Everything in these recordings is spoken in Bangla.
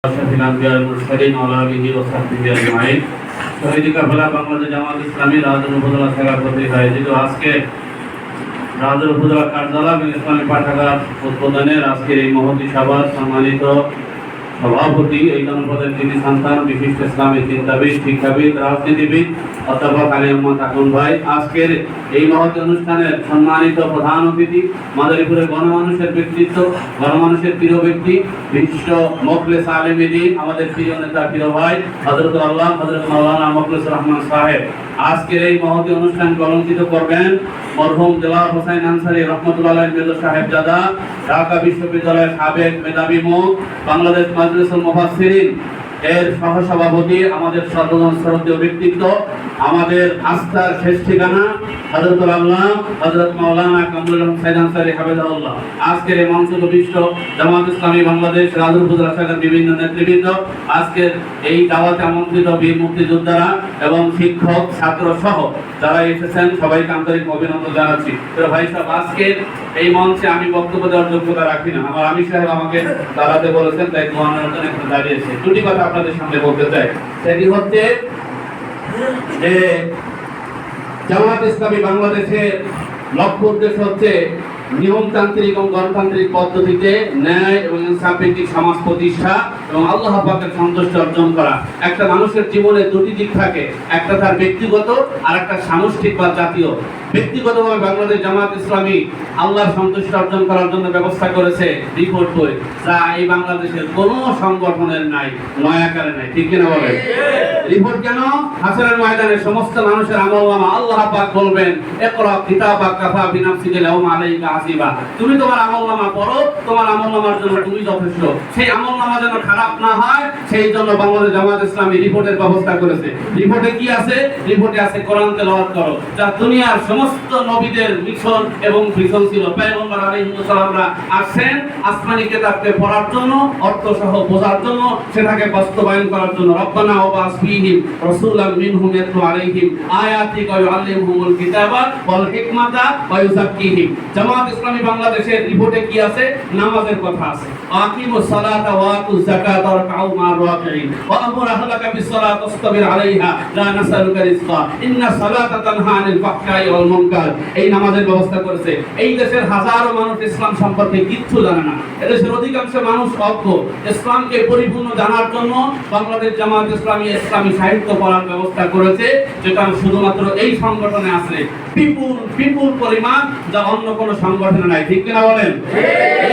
বাংলাদেশ জামাত ইসলামী রাজধানী উপজেলা শাখা কর্তৃক আয়োজিত আজকে রাজধানী উপজেলা কার্যালয় এবং ইসলামী পাঠাগার উদ্বোধনের আজকের এই মহতী সভার সম্মানিত সভাপতি এই জনপদের কৃতি সন্তান বিশিষ্ট ইসলামী চিন্তাবিদ শিক্ষাবিদ রাজনীতিবিদ অধ্যাপক আলী মোহাম্মদ আকন ভাই, আজকের এই মহৎ অনুষ্ঠানের সম্মানিত প্রধান অতিথি মাদারীপুরের গণমানুষের ব্যক্তিত্ব, গণমানুষের প্রিয় ব্যক্তি, বিশিষ্ট মোখলেস আলেম দ্বীন, আমাদের প্রিয় নেতা প্রিয় ভাই হযরত আল্লাহ হযরত মাওলানা মোখলেসুর রহমান সাহেব। আজকের এই মহৎ অনুষ্ঠান কলঙ্কিত করবেন মরহুম দেওয়ার হোসেন আনসারী রহমতুল্লাহ আলাইহি মেজর সাহেবজাদা, ঢাকা বিশ্ববিদ্যালয়ের সাবেক মেধাবী মুখ, বাংলাদেশ মাজলিসুল মুফাসসিরিন এর সহসভাপতি, আমাদের সর্বজন শ্রদ্ধেয় ব্যক্তিত্ব, আমাদের আস্থার শেষ ঠিকানা হযরতুল আল্লাহ হযরত মাওলানা কামরুল হক সাইদ আনসারী হাফেজাহুল্লাহ। আজকের এই মঞ্চবিষ্ট জামাত ইসলামী বাংলাদেশ রাজুর উপজেলা শাখার বিভিন্ন নেতৃবৃন্দ, আজকের এই দাওয়াতে আমন্ত্রিত বীর মুক্তিযোদ্ধারা এবং শিক্ষক ছাত্র সহ যারা এসেছেন সবাইকে আন্তরিক অভিনন্দন জানাচ্ছি। তো ভাই সাহেব, আজকের এই মঞ্চে আমি বক্তব্য দেওয়ার যোগ্যতা রাখি না, আমার আমির সাহেব আমাকে দাঁড়াতে বলেছেন, তাই দোয়ানোর জন্য একটু দাঁড়িয়েছে। দুটি কথা আপনাদের সামনে বলতে চাই। সেটি হচ্ছে যে জামাত ইসলামী বাংলাদেশের লক্ষ্য উদ্দেশ্য হচ্ছে নিয়মতান্ত্রিক এবং গণতান্ত্রিক পদ্ধতিতে ন্যায় এবং ইনসাফ ভিত্তিক সমাজ প্রতিষ্ঠা এবং আল্লাহ পাকের সন্তুষ্টি অর্জন করা। একটা মানুষের জীবনে দুটি দিক থাকে, একটা তার ব্যক্তিগত আর একটা সামষ্টিক বা জাতীয়। ব্যক্তিগতভাবে বাংলাদেশ জামাত ইসলামী আল্লাহর সন্তুষ্টি অর্জন করার জন্য ব্যবস্থা করেছে রিপোর্ট বই, যা এই বাংলাদেশের কোনো সংগঠনের নাই, নয় আকারে নাই, ঠিক কিনা বলেন? রিপোর্ট কেন? হাসরের ময়দানে সমস্ত মানুষের আমলনামা আল্লাহ পাক বলবেন, ইকরা কিতাবাক কাফা বিনাফসিকা আল-ইয়াওমা আলাইকা হাসিবা। তুমি তোমার আমলনামা পড়ো, তোমার আমলনামার জন্য তুমি যথেষ্ট। সেই আমলনামা যেন খারাপ না হয়, সেই জন্য বাংলাদেশ জামাত ইসলামী রিপোর্টের ব্যবস্থা করেছে। রিপোর্টে কি আছে? রিপোর্টে আছে কোরআন তেলাওয়াত করো, যা দুনিয়ার সমস্ত নবীদের মিশন এবং ভিশন ছিল। পয়গম্বর আলাইহিস সালামরা আসেন আসমানি কিতাবকে পড়ার জন্য, অর্থ সহ বোঝার জন্য, সেটাকে বাস্তবায়ন করার জন্য। রব্বানা ওয়াবাস ফীহিম রাসূলাম মিনহুম ইয়াতলু আলাইহিম আয়াতিকা ওয়া ইউআল্লিমুহুমুল কিতাবা ওয়াল হিকমাতা ওয়া ইউযাক্কিহিম। জামাত ইসলামী বাংলাদেশের রিপোর্টে কি আছে? নামাজের কথা আছে। আকিমুস সালাতা ওয়া আতুজ যাকাতা ওয়ারকাউ মা'আর রাকিঈন ওয়া আমুর আহলাকা বিস সালাতি ওয়াসতাবির আলাইহা লা নাসআলুকা রিজকা ইন্নাস সালাতা তানহা আনিল ফাহশাই ওয়াল মুনকার। এই নামাজের ব্যবস্থা করেছে। এই দেশের হাজারো মানুষ ইসলাম সম্পর্কে কিচ্ছু জানে না। এদেশের অধিকাংশ মানুষ অজ্ঞ। ইসলামকে পরিপূর্ণ জানার জন্য বাংলাদেশ জামাত ইসলামী ইসলামী সাহিত্য পড়ার ব্যবস্থা করেছে, যেটা শুধুমাত্র এই সংগঠনে আছে বিপুল পরিমাণ, যা অন্য কোনো সংগঠনে নাই, ঠিক কিনা বলেন?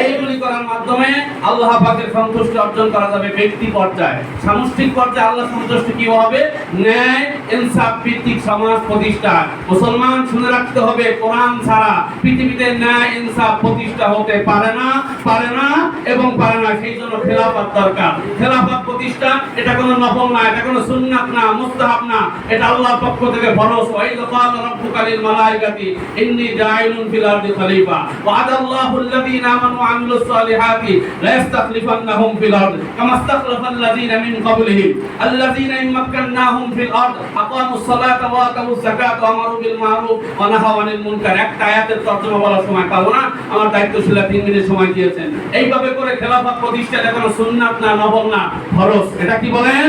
এইগুলি করার মাধ্যমে আল্লাহ পাকের সন্তুষ্টি অর্জন করা যাবে ব্যক্তি পর্যায়ে। সামষ্টিক পর্যায়ে আল্লাহ সন্তুষ্টি কি হবে? ন্যায় ইনসাফ ভিত্তিক সমাজ প্রতিষ্ঠা। মুসলমান শুনে রাখতে হবে, কোরআন ছাড়া পৃথিবীতে ন্যায় ইনসাফ প্রতিষ্ঠা হতে পারে না এবং পারে না। সেই জন্য খেলাফত দরকার। খেলাফত প্রতিষ্ঠা এটা কোনো নফল না, এটা কোনো সুন্নাত না, মুস্তাহাব না, এটা আল্লাহর পক্ষ থেকে ফরজ। ওয়াইদ ক্বালা রাব্বুকা লিল মালাইকাতি ইন্নী জাইলুন ফিল আরদি খলিফা ওয়া'আদাল্লাহু আল্লাযীনা আমানু ওয়া আমিলুস সালিহাতি লা ইস্তাখলিফান্নাহুম ফিল আরদ কামা ইস্তাখলাফাল্লাযীনা মিন ক্বাবলিহিম আল্লাযীনা ইম্মাক্কান্নাহুম ফিল আরদ আকামুস সালাতা ওয়া আতাউস যাকাতা ওয়া আমারু বিল মা'রুফ ওয়া নাহাউ আনিল মুনকার। একটা আয়াতের তর্জমা বলার সময় পাবো না, আমার দায়িত্বশীলরা 3 মিনিট সময় দিয়েছেন। এইভাবে করে খেলাফত প্রতিষ্ঠা এটা কোনো সুন্নাত না, নফল না, ফরজ। এটা কি বলেন?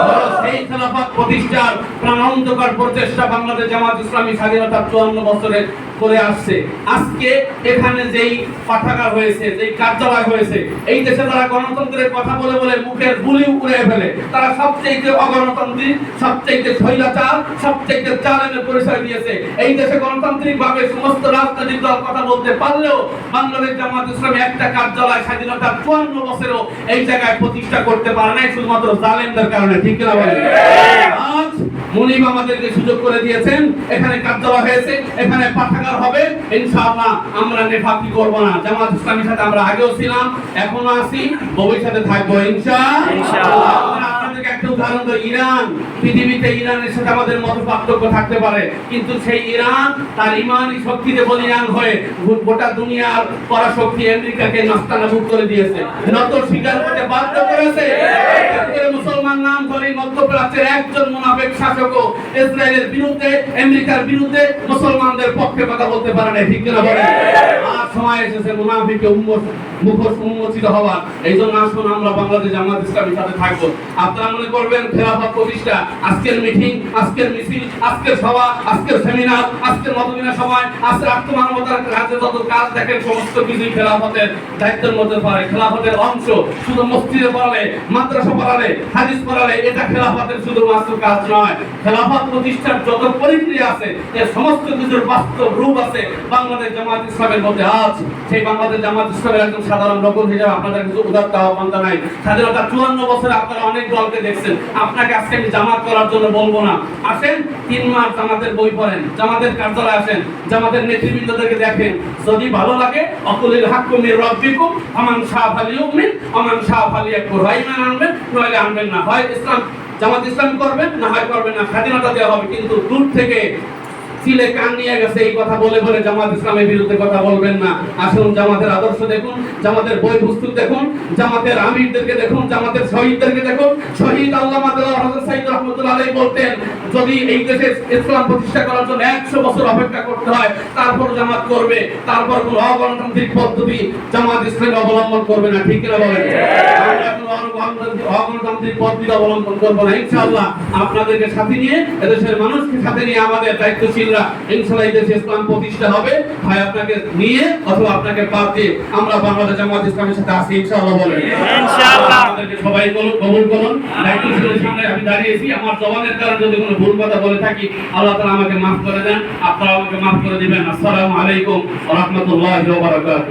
ফরজ। এই খেলাফত প্রতিষ্ঠার প্রাণান্তকর প্রচেষ্টা বাংলাদেশ জামাত ইসলামী স্বাধীনতার 54 বছরে করে আসছে। আজকে এখানে যেই পাঠাগার হয়েছে, যেই কার্যালয় হয়েছে, এই দেশে তারা গণতন্ত্রের কথা বলে বলে মুখের বুলি উড়িয়ে ফেলে। তারা সবচেয়ে অগণতান্ত্রিক, সবচেয়ে স্বৈরাচার, সবচেয়ে জালেমের পরিচয় দিয়েছে। এই দেশে গণতান্ত্রিক ভাবে সমস্ত রাজনৈতিক দল কথা বলতে পারলেও বাংলাদেশ জামাত ইসলামী একটা কার্যালয় স্বাধীনতার 54 বছরেও এই জায়গায় প্রতিষ্ঠা করতে পারে নাই, শুধুমাত্র জালেমদের কারণে, ঠিক কিনা বলেন? আজ মুনিব আমাদেরকে সুযোগ করে দিয়েছেন, এখানে কার্যালয় হয়েছে, এখানে পাঠাগার হবে। ইনশাআল্লাহ আমরা নেফাকি করব না। জামাত ইসলামীর সাথে আমরা আগেও ছিলাম, এখনো আছি, ভবিষ্যতে থাকবো ইনশাআল্লাহ। আপনাদেরকে একটা উদাহরণ দিই, ইরান। পৃথিবীতে ইরানের সাথে আমাদের মত পার্থক্য থাকতে পারে, কিন্তু সেই ইরান তার ইমানি শক্তিতে বলিয়ান হয়ে গোটা দুনিয়ার পরাশক্তি আমেরিকাকে নাস্তানাবুদ করে দিয়েছে, নত স্বীকার করতে বাধ্য করেছে। মুসলমান নাম ধরে মধ্য মধ্যপ্রাচ্যের একজন মুনাফিক শাসকও ইসরায়েলের বিরুদ্ধে, আমেরিকার বিরুদ্ধে মুসলমানদের পক্ষে কথা বলতে পারে না, ঠিক কিনা বলেন? আর সময় এসেছে মুনাফিককে মুখোশ উন্মোচিত হওয়ার। এই জন্য আসুন আমরা বাংলাদেশ জামাত ইসলামীর সাথে থাকবো। আপনারা মনে করবেন খেলাফত প্রতিষ্ঠা, আজকের মিটিং, আজকের মিছিল, আজকের সভা, আজকের সেমিনার, আজকের মতবিনা সময়, আজকের আত্মমানবতার কাজে যত কাজ দেখেন সমস্ত কিছুই খেলাফতের দায়িত্বের মধ্যে পড়ে, খেলাফতের অংশ। শুধু মসজিদে পড়ালে, মাদ্রাসা পড়ালে, হাদিস পড়ালে এটা খেলাফতের শুধুমাত্র কাজ নয়। খেলাফত প্রতিষ্ঠার যত পরিক্রিয়া আছে এর সমস্ত কিছুর বাস্তব রূপ আছে বাংলাদেশ জামাত ইসলামের মধ্যে আছে। সেই বাংলাদেশ জামাত ইসলামের একজন সাধারণ লোক হিসেবে আপনাদের কিছু উদাত্ত আহ্বান জানাই। স্বাধীনতা 54 বছরে আপনারা অনেক দলকে দেখছেন, আপনাকে আজকে আমি জামাত করার জন্য বলবো না। আসেন 3 মাস জামাতের বই পড়েন, জামাতের কার্যালয়ে আসেন, জামাতের নেতৃবৃন্দদেরকে দেখেন। যদি ভালো লাগে অকুলিল হাক্কু মির রাব্বিকুম আমান শাআ ফালিউমিন আমান শাআ ফালিয়াকফুর, হয় ঈমান আনবেন নইলে আনবেন না, হয় ইসলাম জামাত ইসলাম করবেন না হয় করবেন না, স্বাধীনতা দেওয়া হবে। কিন্তু দূর থেকে সিলে কান নিয়ে গেছে এই কথা বলে বলে জামাত ইসলামের বিরুদ্ধে কথা বলবেন না। আসুন জামাতের আদর্শ দেখুন, জামাতের বই পুস্তক দেখুন, জামাতের আমিরদেরকে দেখুন, জামাতের শহীদদেরকে দেখুন। শহীদ আল্লামা দেওয়ার হযরত সাইদ রাহমাতুল্লাহ আলাইহি বলতেন, যদি এই দেশে ইসলাম প্রতিষ্ঠা করার জন্য 100 বছর অপেক্ষা করতে হয় তারপর জামাত করবে, তারপর কোন অগণতান্ত্রিক পদ্ধতি জামাত ইসলাম অবলম্বন করবে না, ঠিক কিনা বলেন? আমরা কোন অগণতান্ত্রিক পদ্ধতি অবলম্বন করব না ইনশাআল্লাহ। আপনাদেরকে সাথে নিয়ে, এদেশের মানুষকে সাথে নিয়ে আমাদের দায়িত্বশীল ইনশাআল্লাহ দেশে ইসলাম প্রতিষ্ঠা হবে। ভাই আপনাকে নিয়ে অথবা আপনাকে বাদ দিয়ে আমরা বাংলাদেশ জামাত ইসলামের সাথে আছি ইনশাআল্লাহ বলেন। ইনশাআল্লাহ আপনাদেরকে সবাই কবুল করুন। দায়িত্বশীলের সামনে আমি দাঁড়িয়েছি, আমার জবানের কারণে যদি কোনো ভুল কথা বলে থাকি আল্লাহ তাআলা আমাকে মাফ করে দেন, আপনারা আমাকে মাফ করে দিবেন। আসসালামু আলাইকুম ওয়া রাহমাতুল্লাহি ওয়া বারাকাতুহু।